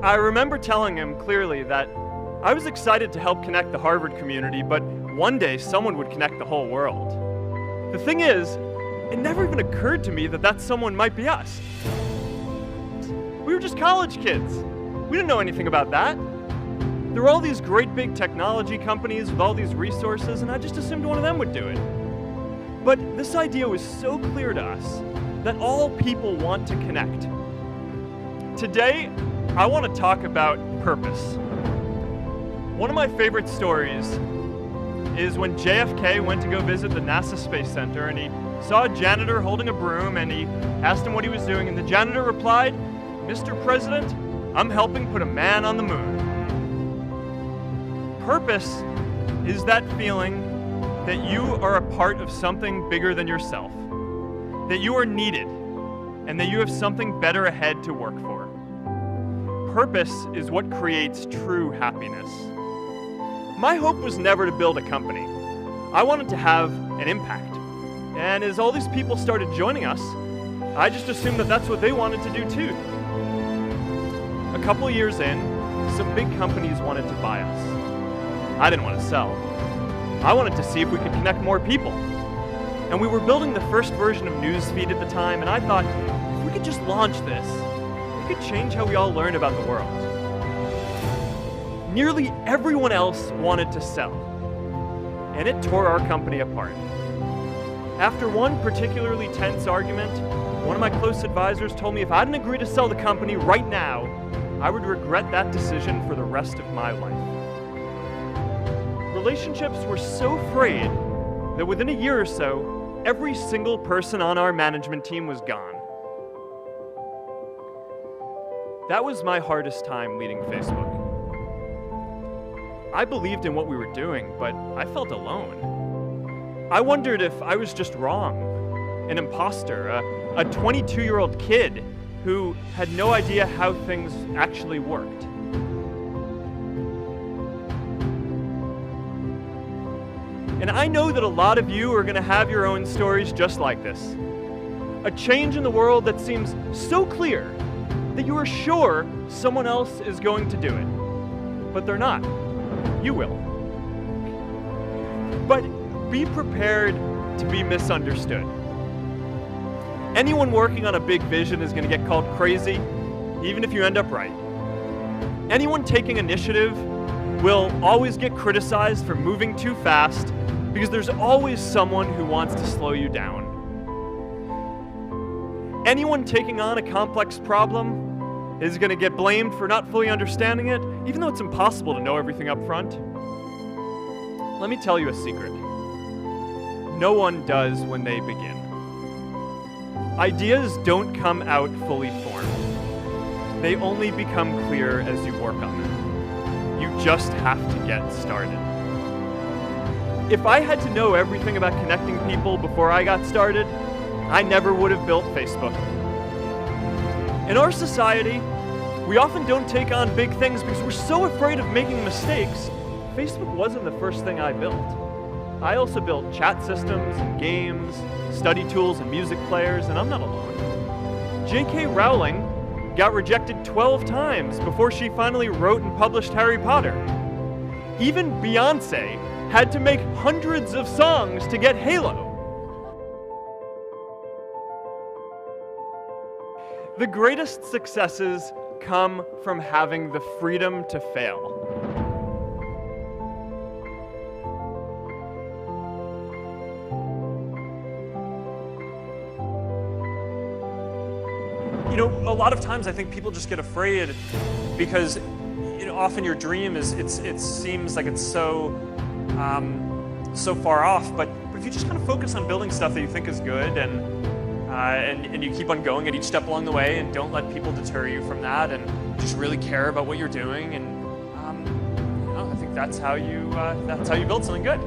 I remember telling him clearly that I was excited to help connect the Harvard community, but one day someone would connect the whole world. The thing is, it never even occurred to me that that someone might be us. We were just college kids. We didn't know anything about that. There were all these great big technology companies with all these resources, and I just assumed one of them would do it. But this idea was so clear to us that all people want to connect. Today, I want to talk about purpose. One of my favorite stories is when JFK went to go visit the NASA Space Center, and he saw a janitor holding a broom, and he asked him what he was doing, and the janitor replied, "Mr. President, I'm helping put a man on the moon." Purpose is that feeling that you are a part of something bigger than yourself, that you are needed, and that you have something better ahead to work for. Purpose is what creates true happiness. My hope was never to build a company. I wanted to have an impact. And as all these people started joining us, I just assumed that that's what they wanted to do too. A couple years in, some big companies wanted to buy us. I didn't want to sell. I wanted to see if we could connect more people. And we were building the first version of Newsfeed at the time, and I thought, if we could just launch this, it could change how we all learn about the world. Nearly everyone else wanted to sell, and it tore our company apart. After one particularly tense argument, one of my close advisors told me if I didn't agree to sell the company right now, I would regret that decision for the rest of my life. Relationships were so frayed that within a year or so, every single person on our management team was gone. That was my hardest time leading Facebook. I believed in what we were doing, but I felt alone. I wondered if I was just wrong, an imposter, a 22-year-old kid who had no idea how things actually worked. And I know that a lot of you are going to have your own stories just like this. A change in the world that seems so clear that you are sure someone else is going to do it, but they're not. You will. But be prepared to be misunderstood. Anyone working on a big vision is going to get called crazy, even if you end up right. Anyone taking initiative will always get criticized for moving too fast because there's always someone who wants to slow you down. Anyone taking on a complex problem is going to get blamed for not fully understanding it, even though it's impossible to know everything up front. Let me tell you a secret. No one does when they begin. Ideas don't come out fully formed. They only become clear as you work on them. You just have to get started. If I had to know everything about connecting people before I got started, I never would have built Facebook. In our society, we often don't take on big things because we're so afraid of making mistakes. Facebook wasn't the first thing I built. I also built chat systems and games, study tools and music players, and I'm not alone. J.K. Rowling got rejected 12 times before she finally wrote and published Harry Potter. Even Beyoncé had to make hundreds of songs to get Halo. The greatest successes come from having the freedom to fail. You know, a lot of times I think people just get afraid because, you know, often your dream is it seems like it's so far off. But if you just kind of focus on building stuff that you think is good and you keep on going at each step along the way and don't let people deter you from that and just really care about what you're doing, and you know, I think that's how you build something good.